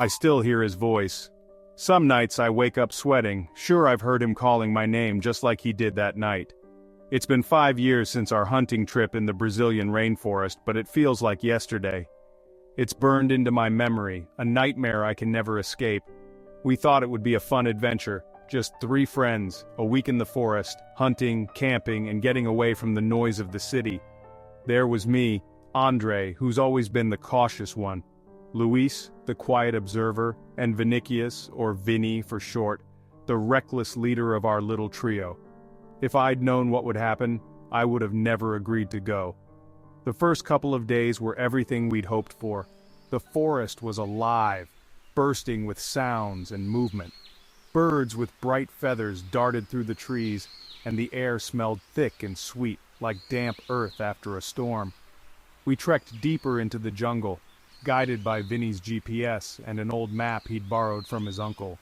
I still hear his voice. Some nights I wake up sweating, sure I've heard him calling my name just like he did that night. It's been 5 years since our hunting trip in the Brazilian rainforest, but it feels like yesterday. It's burned into my memory, a nightmare I can never escape. We thought it would be a fun adventure, just 3 friends, a week in the forest, hunting, camping, and getting away from the noise of the city. There was me, Andre, who's always been the cautious one, Luis, the quiet observer, and Vinicius, or Vinny for short, the reckless leader of our little trio. If I'd known what would happen, I would have never agreed to go. The first couple of days were everything we'd hoped for. The forest was alive, bursting with sounds and movement. Birds with bright feathers darted through the trees, and the air smelled thick and sweet, like damp earth after a storm. We trekked deeper into the jungle, guided by Vinny's GPS and an old map he'd borrowed from his uncle.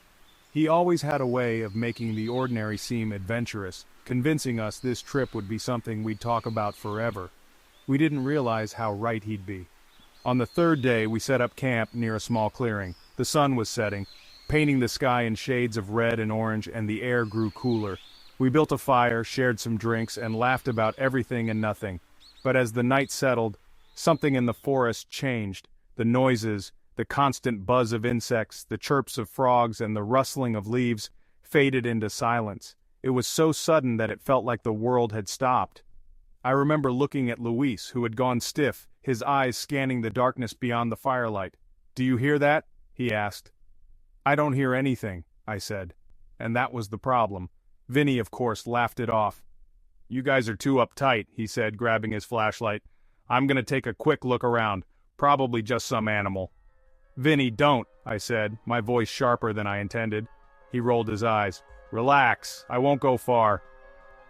He always had a way of making the ordinary seem adventurous, convincing us this trip would be something we'd talk about forever. We didn't realize how right he'd be. On the 3rd day, we set up camp near a small clearing. The sun was setting, painting the sky in shades of red and orange, and the air grew cooler. We built a fire, shared some drinks, and laughed about everything and nothing. But as the night settled, something in the forest changed. The noises, the constant buzz of insects, the chirps of frogs, and the rustling of leaves faded into silence. It was so sudden that it felt like the world had stopped. I remember looking at Luis, who had gone stiff, his eyes scanning the darkness beyond the firelight. "Do you hear that?" he asked. "I don't hear anything," I said. And that was the problem. Vinny, of course, laughed it off. "You guys are too uptight," he said, grabbing his flashlight. "I'm gonna take a quick look around. Probably just some animal." "Vinny, don't," I said, my voice sharper than I intended. He rolled his eyes. "Relax, I won't go far."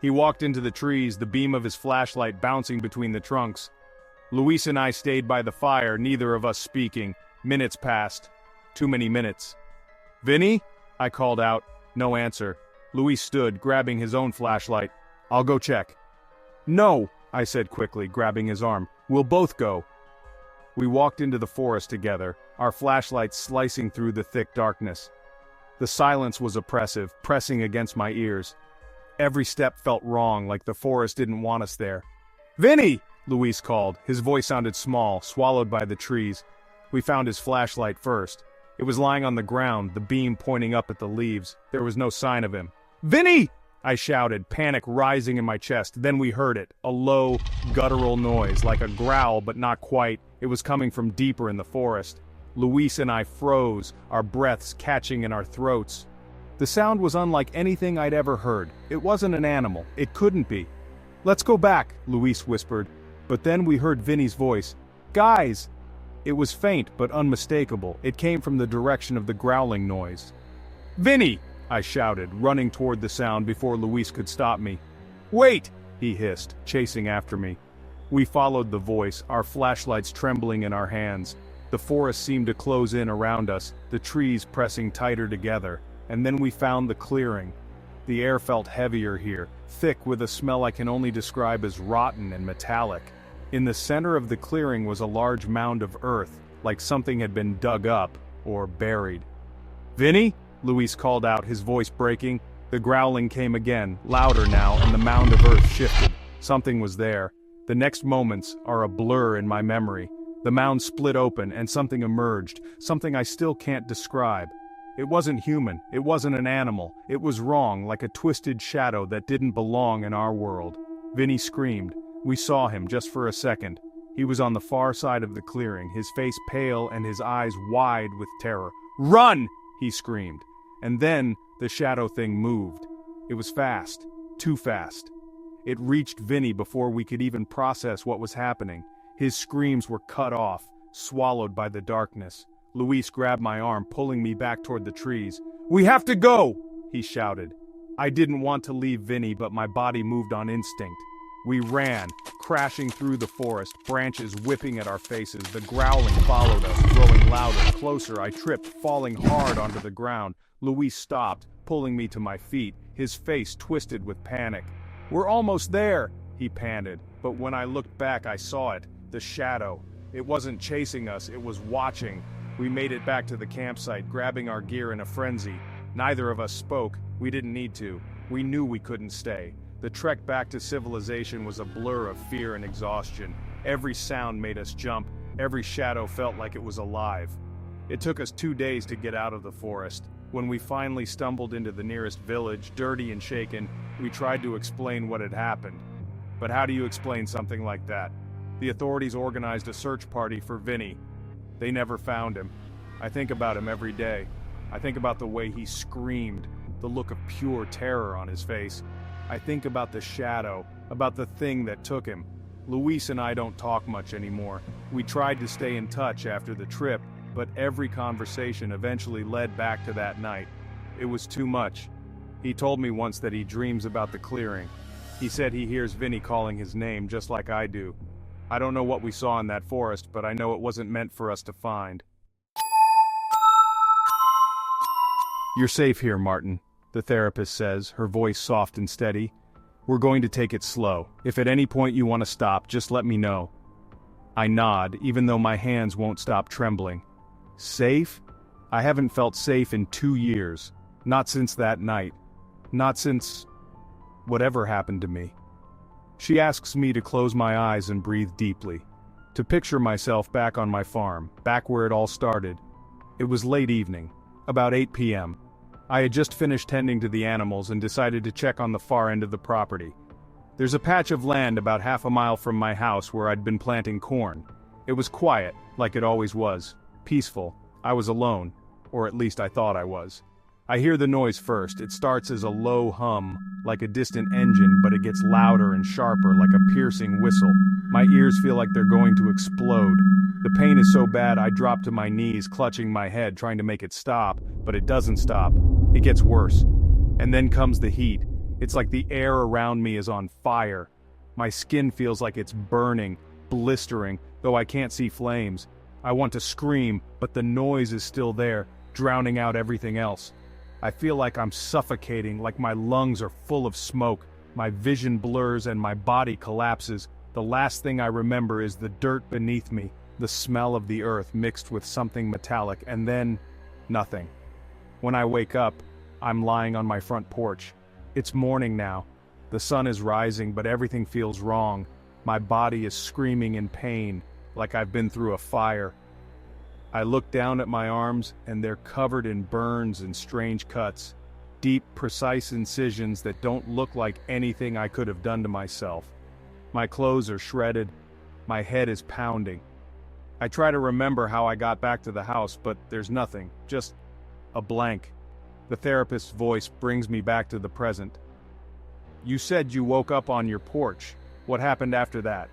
He walked into the trees, the beam of his flashlight bouncing between the trunks. Luis and I stayed by the fire, neither of us speaking. Minutes passed. Too many minutes. "Vinny?" I called out. No answer. Luis stood, grabbing his own flashlight. "I'll go check." "No," I said quickly, grabbing his arm. "We'll both go." We walked into the forest together, our flashlights slicing through the thick darkness. The silence was oppressive, pressing against my ears. Every step felt wrong, like the forest didn't want us there. "Vinny!" Luis called. His voice sounded small, swallowed by the trees. We found his flashlight first. It was lying on the ground, the beam pointing up at the leaves. There was no sign of him. "Vinny!" I shouted, panic rising in my chest. Then we heard it, a low, guttural noise, like a growl but not quite. It was coming from deeper in the forest. Luis and I froze, our breaths catching in our throats. The sound was unlike anything I'd ever heard. It wasn't an animal. It couldn't be. "Let's go back," Luis whispered. But then we heard Vinny's voice. "Guys!" It was faint but unmistakable. It came from the direction of the growling noise. "Vinny!" I shouted, running toward the sound before Luis could stop me. "Wait!" he hissed, chasing after me. We followed the voice, our flashlights trembling in our hands. The forest seemed to close in around us, the trees pressing tighter together. And then we found the clearing. The air felt heavier here, thick with a smell I can only describe as rotten and metallic. In the center of the clearing was a large mound of earth, like something had been dug up or buried. "Vinny?" Luis called out, his voice breaking. The growling came again, louder now, and the mound of earth shifted. Something was there. The next moments are a blur in my memory. The mound split open and something emerged, something I still can't describe. It wasn't human, it wasn't an animal, it was wrong, like a twisted shadow that didn't belong in our world. Vinny screamed. We saw him just for a second. He was on the far side of the clearing, his face pale and his eyes wide with terror. "Run!" he screamed. And then, the shadow thing moved. It was fast. Too fast. It reached Vinny before we could even process what was happening. His screams were cut off, swallowed by the darkness. Luis grabbed my arm, pulling me back toward the trees. "We have to go!" he shouted. I didn't want to leave Vinny, but my body moved on instinct. We ran, crashing through the forest, branches whipping at our faces. The growling followed us, growing louder, closer. I tripped, falling hard onto the ground. Luis stopped, pulling me to my feet, his face twisted with panic. "We're almost there," he panted, but when I looked back I saw it, the shadow. It wasn't chasing us, it was watching. We made it back to the campsite, grabbing our gear in a frenzy. Neither of us spoke. We didn't need to. We knew we couldn't stay. The trek back to civilization was a blur of fear and exhaustion. Every sound made us jump. Every shadow felt like it was alive. It took us 2 days to get out of the forest. When we finally stumbled into the nearest village, dirty and shaken, we tried to explain what had happened. But how do you explain something like that? The authorities organized a search party for Vinny. They never found him. I think about him every day. I think about the way he screamed, the look of pure terror on his face. I think about the shadow, about the thing that took him. Luis and I don't talk much anymore. We tried to stay in touch after the trip, but every conversation eventually led back to that night. It was too much. He told me once that he dreams about the clearing. He said he hears Vinny calling his name just like I do. I don't know what we saw in that forest, but I know it wasn't meant for us to find. You're safe here, Martin, the therapist says, her voice soft and steady. We're going to take it slow. If at any point you want to stop, just let me know. I nod, even though my hands won't stop trembling. Safe? I haven't felt safe in 2 years. Not since that night. Not since whatever happened to me. She asks me to close my eyes and breathe deeply. To picture myself back on my farm, back where it all started. It was late evening, about 8 p.m. I had just finished tending to the animals and decided to check on the far end of the property. There's a patch of land about half a mile from my house where I'd been planting corn. It was quiet, like it always was. Peaceful. I was alone, or at least I thought I was. I hear the noise first. It starts as a low hum, like a distant engine, but it gets louder and sharper, like a piercing whistle. My ears feel like they're going to explode. The pain is so bad I drop to my knees, clutching my head, trying to make it stop, but it doesn't stop. It gets worse. And then comes the heat. It's like the air around me is on fire. My skin feels like it's burning, blistering, though I can't see flames. I want to scream, but the noise is still there, drowning out everything else. I feel like I'm suffocating, like my lungs are full of smoke. My vision blurs and my body collapses. The last thing I remember is the dirt beneath me, the smell of the earth mixed with something metallic, and then nothing. When I wake up, I'm lying on my front porch. It's morning now. The sun is rising, but everything feels wrong. My body is screaming in pain, like I've been through a fire. I look down at my arms, and they're covered in burns and strange cuts. Deep, precise incisions that don't look like anything I could have done to myself. My clothes are shredded. My head is pounding. I try to remember how I got back to the house, but there's nothing, just a blank. The therapist's voice brings me back to the present. You said you woke up on your porch. What happened after that?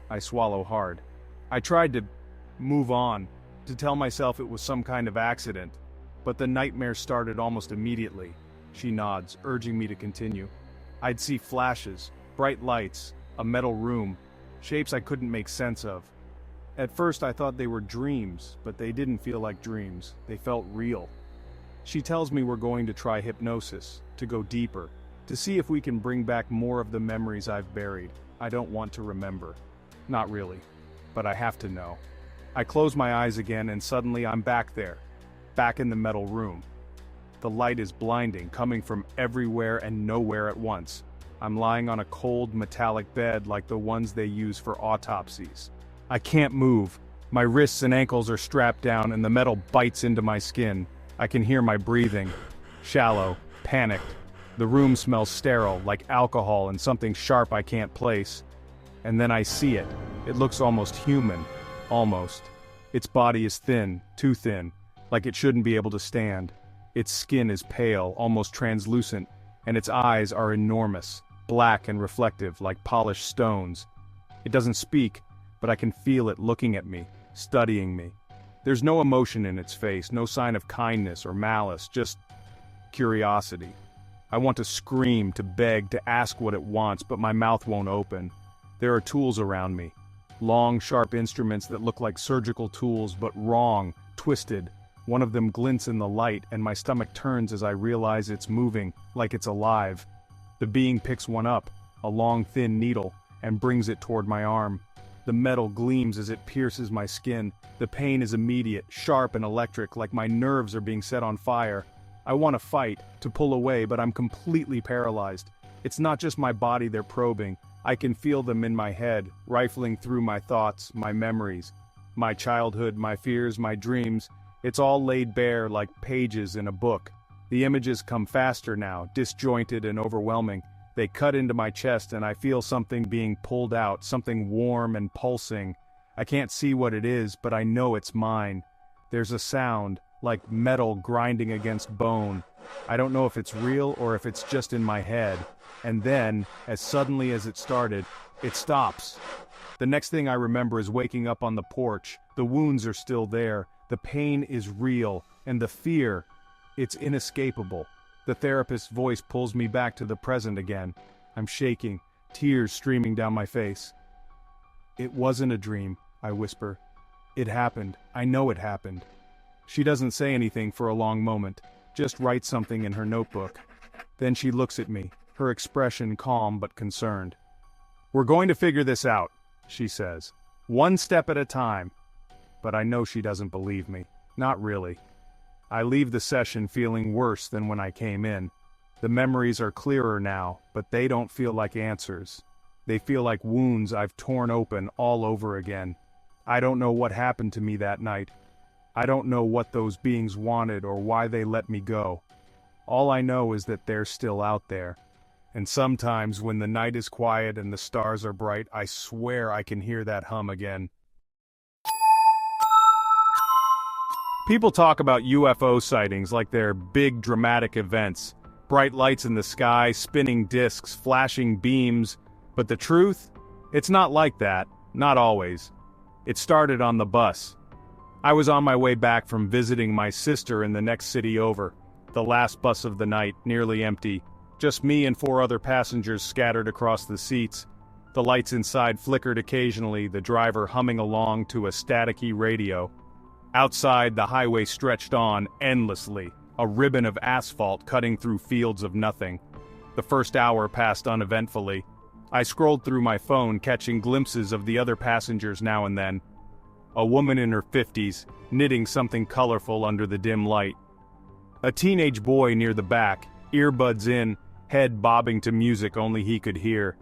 I swallow hard. I tried to move on, to tell myself it was some kind of accident, but the nightmare started almost immediately. She nods, urging me to continue. I'd see flashes, bright lights, a metal room, shapes I couldn't make sense of. At first I thought they were dreams, but they didn't feel like dreams. They felt real. She tells me we're going to try hypnosis, to go deeper, to see if we can bring back more of the memories I've buried. I don't want to remember. Not really. But I have to know. I close my eyes again and suddenly I'm back there. Back in the metal room. The light is blinding, coming from everywhere and nowhere at once. I'm lying on a cold metallic bed like the ones they use for autopsies. I can't move. My wrists and ankles are strapped down and the metal bites into my skin. I can hear my breathing. Shallow, panicked. The room smells sterile, like alcohol and something sharp I can't place. And then I see it. It looks almost human. Almost. Its body is thin, too thin, like it shouldn't be able to stand. Its skin is pale, almost translucent, and its eyes are enormous, black and reflective, like polished stones. It doesn't speak, but I can feel it looking at me, studying me. There's no emotion in its face, no sign of kindness or malice, just curiosity. I want to scream, to beg, to ask what it wants, but my mouth won't open. There are tools around me. Long, sharp instruments that look like surgical tools, but wrong, twisted. One of them glints in the light, and my stomach turns as I realize it's moving, like it's alive. The being picks one up, a long, thin needle, and brings it toward my arm. The metal gleams as it pierces my skin. The pain is immediate, sharp and electric, like my nerves are being set on fire. I want to fight, to pull away, but I'm completely paralyzed. It's not just my body they're probing. I can feel them in my head, rifling through my thoughts, my memories. My childhood, my fears, my dreams. It's all laid bare like pages in a book. The images come faster now, disjointed and overwhelming. They cut into my chest and I feel something being pulled out, something warm and pulsing. I can't see what it is, but I know it's mine. There's a sound, like metal grinding against bone. I don't know if it's real or if it's just in my head. And then, as suddenly as it started, it stops. The next thing I remember is waking up on the porch. The wounds are still there. The pain is real. And the fear, it's inescapable. The therapist's voice pulls me back to the present again. I'm shaking, tears streaming down my face. "It wasn't a dream," I whisper. "It happened. I know it happened." She doesn't say anything for a long moment, just writes something in her notebook. Then she looks at me, her expression calm but concerned. "We're going to figure this out," she says. "One step at a time." But I know she doesn't believe me. Not really. I leave the session feeling worse than when I came in. The memories are clearer now, but they don't feel like answers. They feel like wounds I've torn open all over again. I don't know what happened to me that night. I don't know what those beings wanted or why they let me go. All I know is that they're still out there. And sometimes when the night is quiet and the stars are bright, I swear I can hear that hum again. People talk about UFO sightings like they're big dramatic events. Bright lights in the sky, spinning discs, flashing beams. But the truth? It's not like that. Not always. It started on the bus. I was on my way back from visiting my sister in the next city over. The last bus of the night, nearly empty. Just me and 4 other passengers scattered across the seats. The lights inside flickered occasionally, the driver humming along to a staticky radio. Outside, the highway stretched on endlessly, a ribbon of asphalt cutting through fields of nothing. The first hour passed uneventfully. I scrolled through my phone, catching glimpses of the other passengers now and then. A woman in her 50s, knitting something colorful under the dim light. A teenage boy near the back, earbuds in, head bobbing to music only he could hear.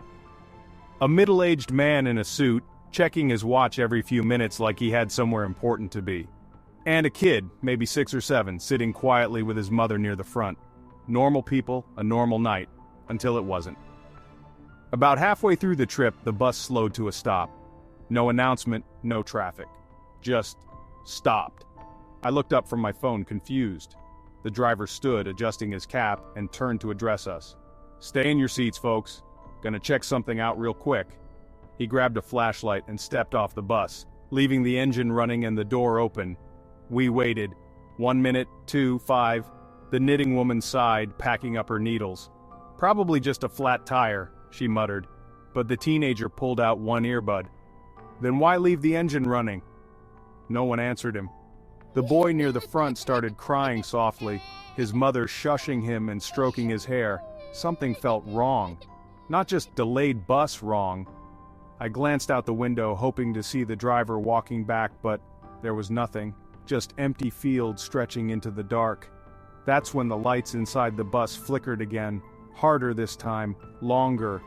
A middle-aged man in a suit, checking his watch every few minutes like he had somewhere important to be. And a kid, maybe 6 or 7, sitting quietly with his mother near the front. Normal people, a normal night, until it wasn't. About halfway through the trip, the bus slowed to a stop. No announcement, no traffic. Just stopped. I looked up from my phone, confused. The driver stood, adjusting his cap, and turned to address us. "Stay in your seats, folks. Gonna check something out real quick." He grabbed a flashlight and stepped off the bus, leaving the engine running and the door open. We waited. 1 minute, 2, 5. The knitting woman sighed, packing up her needles. "Probably just a flat tire," she muttered. But the teenager pulled out one earbud. "Then why leave the engine running?" No one answered him. The boy near the front started crying softly, his mother shushing him and stroking his hair. Something felt wrong. Not just delayed bus wrong. I glanced out the window, hoping to see the driver walking back, but there was nothing. Just empty fields stretching into the dark. That's when the lights inside the bus flickered again, harder this time, longer.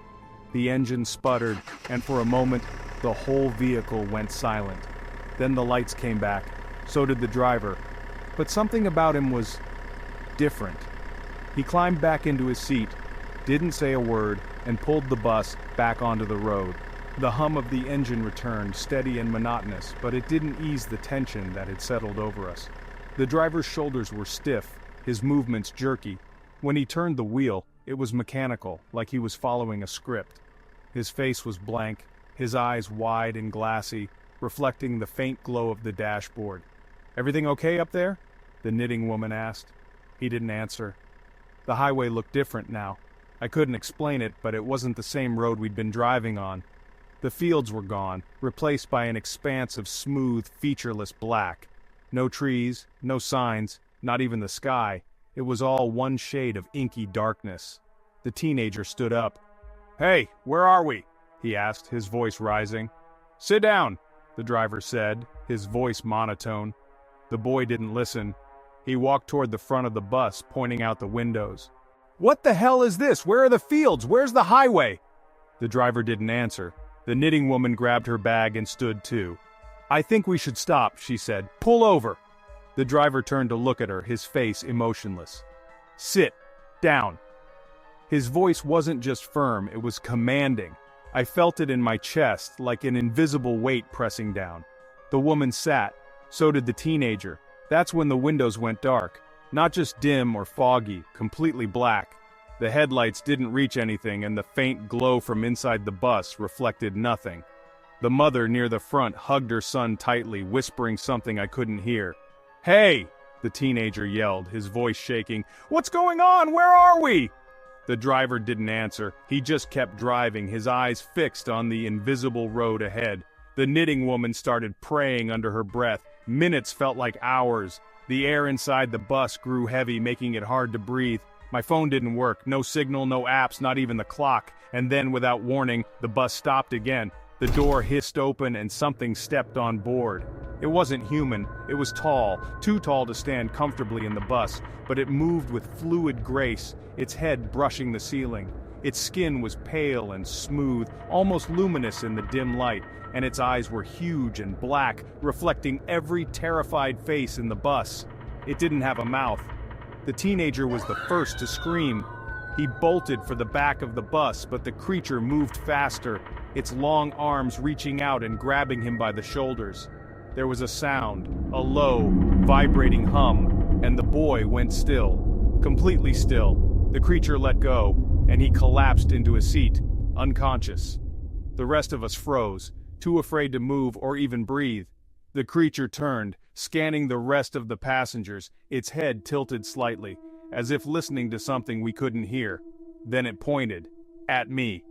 The engine sputtered, and for a moment, the whole vehicle went silent. Then the lights came back, so did the driver. But something about him was different. He climbed back into his seat, didn't say a word, and pulled the bus back onto the road. The hum of the engine returned, steady and monotonous, but it didn't ease the tension that had settled over us. The driver's shoulders were stiff, his movements jerky. When he turned the wheel, it was mechanical, like he was following a script. His face was blank, his eyes wide and glassy, reflecting the faint glow of the dashboard. "Everything okay up there?" the knitting woman asked. He didn't answer. The highway looked different now. I couldn't explain it, but it wasn't the same road we'd been driving on. The fields were gone, replaced by an expanse of smooth, featureless black. No trees, no signs, not even the sky. It was all one shade of inky darkness. The teenager stood up. "Hey, where are we?" he asked, his voice rising. "Sit down," the driver said, his voice monotone. The boy didn't listen. He walked toward the front of the bus, pointing out the windows. "What the hell is this? Where are the fields? Where's the highway?" The driver didn't answer. The knitting woman grabbed her bag and stood too. "I think we should stop," she said. "Pull over." The driver turned to look at her, his face emotionless. "Sit down." His voice wasn't just firm, it was commanding. I felt it in my chest, like an invisible weight pressing down. The woman sat. So did the teenager. That's when the windows went dark. Not just dim or foggy, completely black. The headlights didn't reach anything, and the faint glow from inside the bus reflected nothing. The mother near the front hugged her son tightly, whispering something I couldn't hear. "Hey!" the teenager yelled, his voice shaking. "What's going on? Where are we?" The driver didn't answer. He just kept driving, his eyes fixed on the invisible road ahead. The knitting woman started praying under her breath. Minutes felt like hours. The air inside the bus grew heavy, making it hard to breathe. My phone didn't work, no signal, no apps, not even the clock. And then, without warning, the bus stopped again. The door hissed open and something stepped on board. It wasn't human, it was tall, too tall to stand comfortably in the bus, but it moved with fluid grace, its head brushing the ceiling. Its skin was pale and smooth, almost luminous in the dim light, and its eyes were huge and black, reflecting every terrified face in the bus. It didn't have a mouth. The teenager was the first to scream. He bolted for the back of the bus, but the creature moved faster, its long arms reaching out and grabbing him by the shoulders. There was a sound, a low, vibrating hum, and the boy went still, completely still. The creature let go, and he collapsed into a seat, unconscious. The rest of us froze, too afraid to move or even breathe. The creature turned, scanning the rest of the passengers, its head tilted slightly, as if listening to something we couldn't hear. Then it pointed. At me.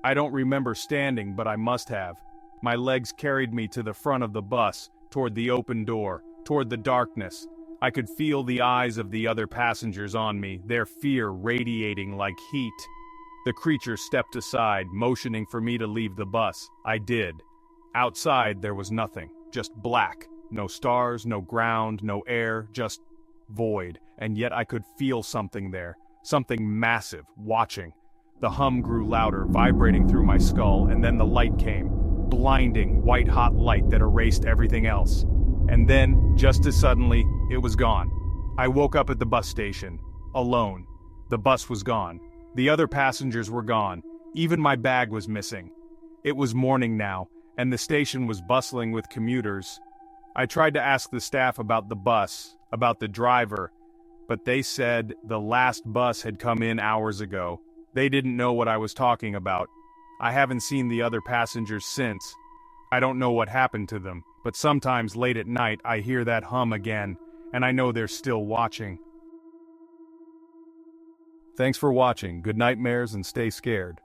I don't remember standing, but I must have. My legs carried me to the front of the bus, toward the open door, toward the darkness. I could feel the eyes of the other passengers on me, their fear radiating like heat. The creature stepped aside, motioning for me to leave the bus. I did. Outside there was nothing, just black. No stars, no ground, no air, just void. And yet I could feel something there, something massive, watching. The hum grew louder, vibrating through my skull, and then the light came. Blinding, white-hot light that erased everything else. And then, just as suddenly, it was gone. I woke up at the bus station, alone. The bus was gone. The other passengers were gone. Even my bag was missing. It was morning now, and the station was bustling with commuters. I tried to ask the staff about the bus, about the driver, but they said the last bus had come in hours ago. They didn't know what I was talking about. I haven't seen the other passengers since. I don't know what happened to them, but sometimes late at night I hear that hum again, and I know they're still watching. Thanks for watching. Good nightmares and stay scared.